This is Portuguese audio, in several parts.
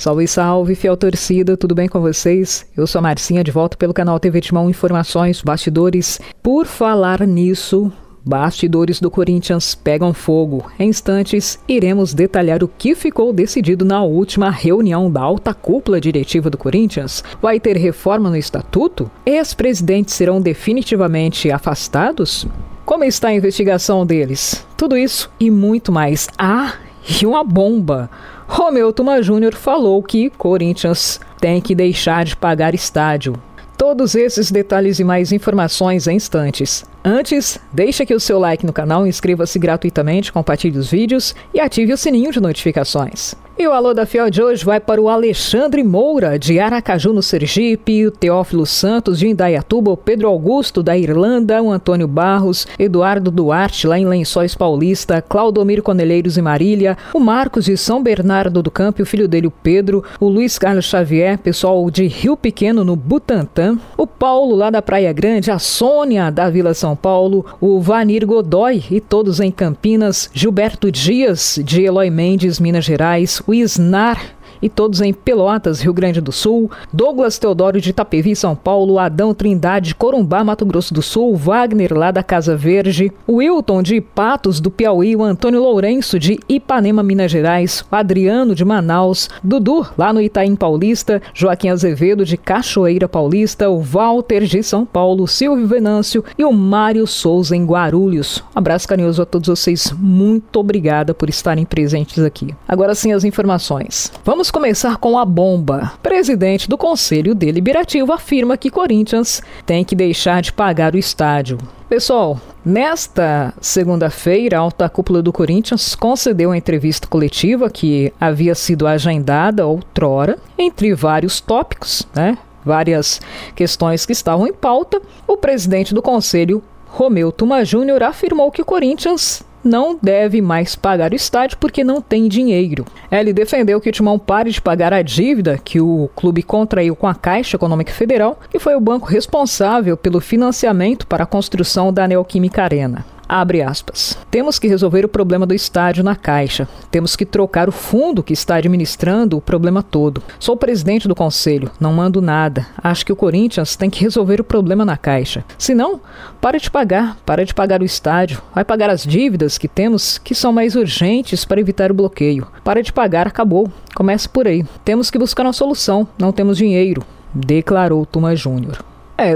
Salve, salve, fiel torcida, tudo bem com vocês? Eu sou a Marcinha, de volta pelo canal TV Timão, informações, bastidores. Por falar nisso, bastidores do Corinthians pegam fogo. Em instantes, iremos detalhar o que ficou decidido na última reunião da alta cúpula diretiva do Corinthians. Vai ter reforma no estatuto? Ex-presidentes serão definitivamente afastados? Como está a investigação deles? Tudo isso e muito mais. E uma bomba! Romeu Tuma Júnior falou que Corinthians tem que deixar de pagar estádio. Todos esses detalhes e mais informações em instantes. Antes, deixe aqui o seu like no canal, inscreva-se gratuitamente, compartilhe os vídeos e ative o sininho de notificações. E o alô da Fiel de hoje vai para o Alexandre Moura, de Aracaju, no Sergipe, o Teófilo Santos, de Indaiatuba, o Pedro Augusto, da Irlanda, o Antônio Barros, Eduardo Duarte, lá em Lençóis Paulista, Claudomiro Coneleiros em Marília, o Marcos de São Bernardo do Campo e o filho dele, o Pedro, o Luiz Carlos Xavier, pessoal de Rio Pequeno, no Butantã, o Paulo, lá da Praia Grande, a Sônia, da Vila São Paulo, o Vanir Godoy e todos em Campinas, Gilberto Dias, de Eloy Mendes, Minas Gerais, o Isnar e todos em Pelotas, Rio Grande do Sul, Douglas Teodoro de Itapevi, São Paulo, Adão Trindade de Corumbá, Mato Grosso do Sul, Wagner lá da Casa Verde, o Wilton de Patos do Piauí, o Antônio Lourenço de Ipanema, Minas Gerais, o Adriano de Manaus, Dudu lá no Itaim Paulista, Joaquim Azevedo de Cachoeira Paulista, o Walter de São Paulo, Silvio Venâncio e o Mário Souza em Guarulhos. Um abraço carinhoso a todos vocês, muito obrigada por estarem presentes aqui. Agora sim as informações. Vamos começar com a bomba. Presidente do Conselho Deliberativo afirma que Corinthians tem que deixar de pagar o estádio. Pessoal, nesta segunda-feira, a alta cúpula do Corinthians concedeu uma entrevista coletiva que havia sido agendada outrora, entre vários tópicos, várias questões que estavam em pauta. O presidente do Conselho, Romeu Tuma Júnior, afirmou que o Corinthians não deve mais pagar o estádio porque não tem dinheiro. Ele defendeu que o Timão pare de pagar a dívida que o clube contraiu com a Caixa Econômica Federal, que foi o banco responsável pelo financiamento para a construção da Neoquímica Arena. Abre aspas. Temos que resolver o problema do estádio na Caixa. Temos que trocar o fundo que está administrando o problema todo. Sou presidente do conselho, não mando nada. Acho que o Corinthians tem que resolver o problema na Caixa. Se não, para de pagar o estádio. Vai pagar as dívidas que temos, que são mais urgentes para evitar o bloqueio. Para de pagar, acabou. Começa por aí. Temos que buscar uma solução. Não temos dinheiro, declarou Tuma Júnior.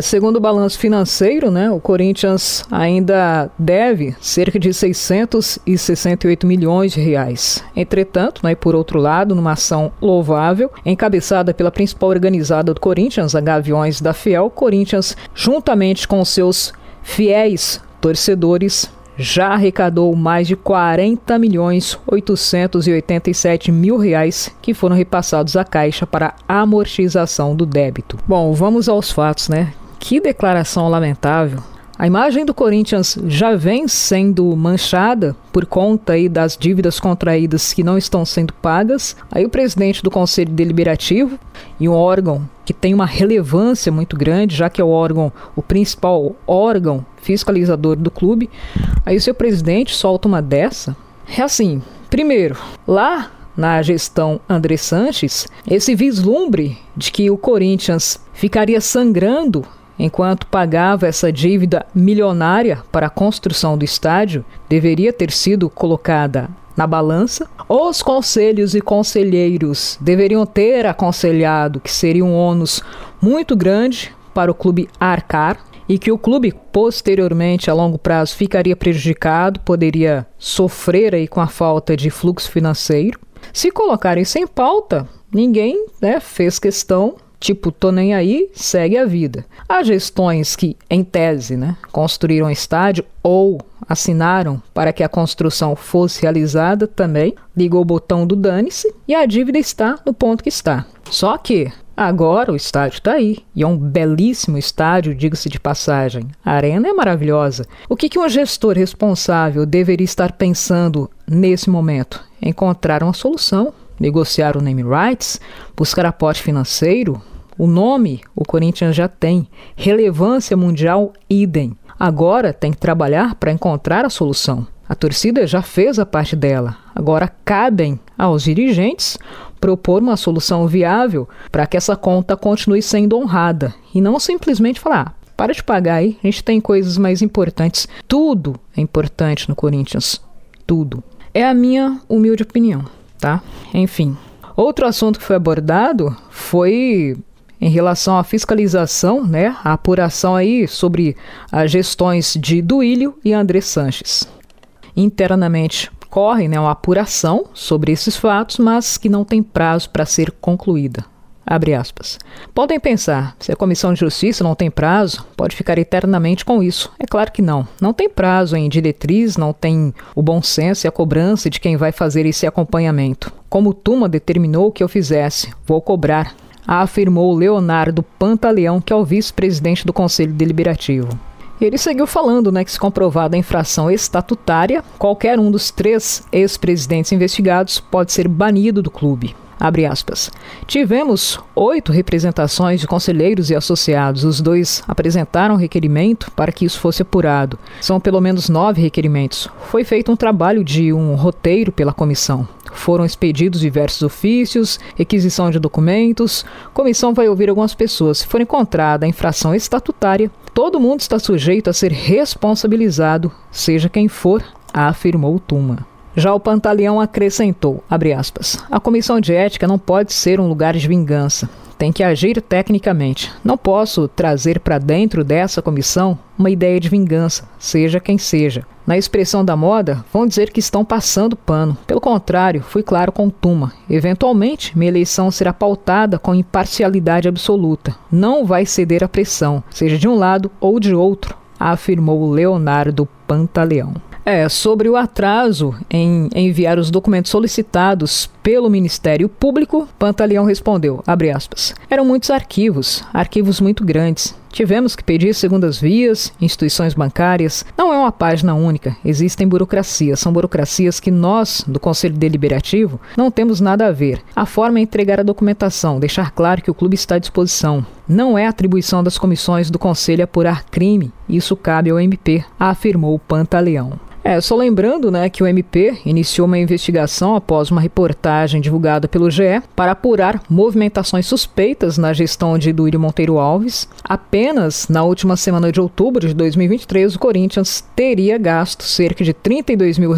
Segundo o balanço financeiro, o Corinthians ainda deve cerca de 668 milhões de reais. Entretanto, e por outro lado, numa ação louvável, encabeçada pela principal organizada do Corinthians, a Gaviões da Fiel, Corinthians, juntamente com seus fiéis torcedores, já arrecadou mais de 40.887.000 reais que foram repassados à Caixa para amortização do débito. Bom, vamos aos fatos, Que declaração lamentável. A imagem do Corinthians já vem sendo manchada por conta das dívidas contraídas que não estão sendo pagas. Aí o presidente do Conselho Deliberativo, e um órgão que tem uma relevância muito grande, já que é o principal órgão fiscalizador do clube, aí o seu presidente solta uma dessa. É assim, primeiro, lá na gestão André Sanches, esse vislumbre de que o Corinthians ficaria sangrando enquanto pagava essa dívida milionária para a construção do estádio deveria ter sido colocada na balança. Os conselhos e conselheiros deveriam ter aconselhado que seria um ônus muito grande para o clube arcar e que o clube posteriormente, a longo prazo, ficaria prejudicado, poderia sofrer com a falta de fluxo financeiro. Se colocarem isso em pauta, ninguém fez questão. Tô nem aí, segue a vida. Há gestões que, em tese, construíram estádio ou assinaram para que a construção fosse realizada também, ligou o botão do dane-se e a dívida está no ponto que está. Só que agora o estádio está aí e é um belíssimo estádio, diga-se de passagem. A arena é maravilhosa. O que um gestor responsável deveria estar pensando nesse momento? Encontrar uma solução, negociar o name rights, buscar aporte financeiro. O nome o Corinthians já tem, relevância mundial idem. Agora tem que trabalhar para encontrar a solução. A torcida já fez a parte dela. Agora cabem aos dirigentes propor uma solução viável para que essa conta continue sendo honrada e não simplesmente falar, para de pagar aí, a gente tem coisas mais importantes. Tudo é importante no Corinthians, tudo. É a minha humilde opinião, tá? Enfim, outro assunto que foi abordado foi em relação à fiscalização, né? A apuração aí sobre as gestões de Duílio e André Sanches. Internamente corre, né, uma apuração sobre esses fatos, mas que não tem prazo para ser concluída. Abre aspas. Podem pensar, se a Comissão de Justiça não tem prazo, pode ficar eternamente com isso. É claro que não. Não tem prazo em diretriz, não tem o bom senso e a cobrança de quem vai fazer esse acompanhamento. Como Tuma determinou que eu fizesse, vou cobrar, afirmou Leonardo Pantaleão, que é o vice-presidente do Conselho Deliberativo. Ele seguiu falando, né, que se comprovada a infração estatutária, qualquer um dos 3 ex-presidentes investigados pode ser banido do clube. Abre aspas. Tivemos 8 representações de conselheiros e associados. Os 2 apresentaram requerimento para que isso fosse apurado. São pelo menos 9 requerimentos. Foi feito um trabalho de um roteiro pela comissão. Foram expedidos diversos ofícios, requisição de documentos. A comissão vai ouvir algumas pessoas. Se for encontrada a infração estatutária, todo mundo está sujeito a ser responsabilizado, seja quem for, afirmou Tuma. Já o Pantaleão acrescentou, abre aspas, a comissão de ética não pode ser um lugar de vingança. Tem que agir tecnicamente. Não posso trazer para dentro dessa comissão uma ideia de vingança, seja quem seja. Na expressão da moda, vão dizer que estão passando pano. Pelo contrário, fui claro com Tuma. Eventualmente, minha eleição será pautada com imparcialidade absoluta. Não vai ceder à pressão, seja de um lado ou de outro, afirmou Leonardo Pantaleão. Sobre o atraso em enviar os documentos solicitados pelo Ministério Público, Pantaleão respondeu, abre aspas, eram muitos arquivos muito grandes. Tivemos que pedir segundas vias, instituições bancárias. Não é uma página única, existem burocracias. São burocracias que nós, do Conselho Deliberativo, não temos nada a ver. A forma é entregar a documentação, deixar claro que o clube está à disposição. Não é atribuição das comissões do Conselho apurar crime. Isso cabe ao MP, afirmou Pantaleão. Só lembrando, né, que o MP iniciou uma investigação após uma reportagem divulgada pelo GE para apurar movimentações suspeitas na gestão de Duílio Monteiro Alves. Apenas na última semana de outubro de 2023, o Corinthians teria gasto cerca de R$32 mil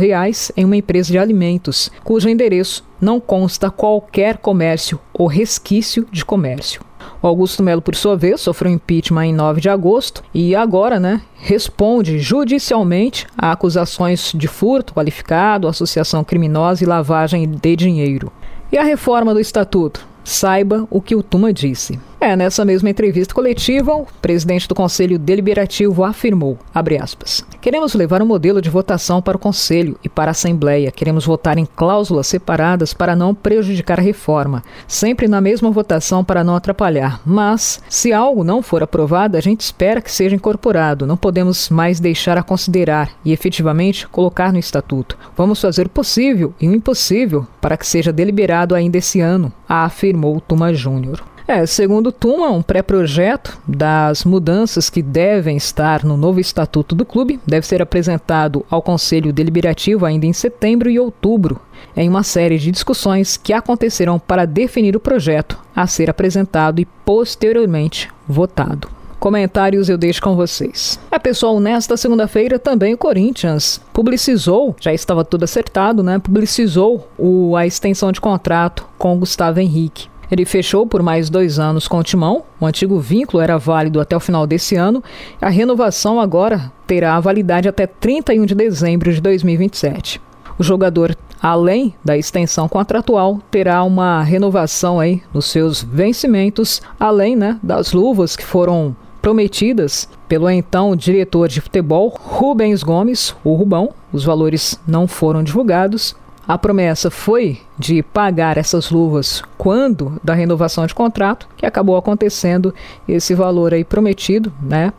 em uma empresa de alimentos, cujo endereço não consta qualquer comércio ou resquício de comércio. O Augusto Melo, por sua vez, sofreu impeachment em 9 de agosto e agora, responde judicialmente a acusações de furto qualificado, associação criminosa e lavagem de dinheiro. E a reforma do Estatuto? Saiba o que o Tuma disse. Nessa mesma entrevista coletiva, o presidente do Conselho Deliberativo afirmou, abre aspas, queremos levar um modelo de votação para o Conselho e para a Assembleia. Queremos votar em cláusulas separadas para não prejudicar a reforma, sempre na mesma votação para não atrapalhar. Mas, se algo não for aprovado, a gente espera que seja incorporado. Não podemos mais deixar a considerar e efetivamente colocar no Estatuto. Vamos fazer o possível e o impossível para que seja deliberado ainda esse ano, afirmou Tuma Júnior. Segundo Tuma, um pré-projeto das mudanças que devem estar no novo estatuto do clube deve ser apresentado ao Conselho Deliberativo ainda em setembro e outubro, em uma série de discussões que acontecerão para definir o projeto a ser apresentado e posteriormente votado. Comentários eu deixo com vocês. Pessoal, nesta segunda-feira também o Corinthians publicizou, já estava tudo acertado, publicizou a extensão de contrato com o Gustavo Henrique. Ele fechou por mais 2 anos com o Timão, o antigo vínculo era válido até o final desse ano, a renovação agora terá validade até 31 de dezembro de 2027. O jogador, além da extensão contratual, terá uma renovação aí nos seus vencimentos, além das luvas que foram prometidas pelo então diretor de futebol, Rubens Gomes, o Rubão. Os valores não foram divulgados. A promessa foi de pagar essas luvas quando da renovação de contrato, que acabou acontecendo esse valor aí prometido,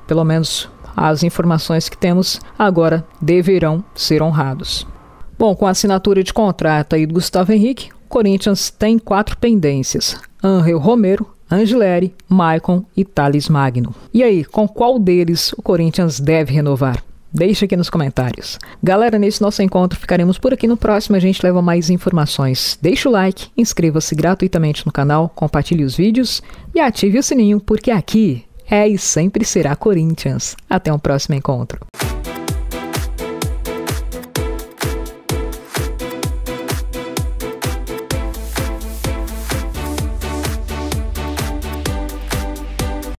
pelo menos as informações que temos agora deverão ser honrados. Bom, com a assinatura de contrato aí do Gustavo Henrique, o Corinthians tem 4 pendências: Ángel Romero, Angileri, Maicon e Thales Magno. E aí, com qual deles o Corinthians deve renovar? Deixa aqui nos comentários. Galera, nesse nosso encontro ficaremos por aqui. No próximo a gente leva mais informações. Deixa o like, inscreva-se gratuitamente no canal, compartilhe os vídeos e ative o sininho, porque aqui é e sempre será Corinthians. Até um próximo encontro.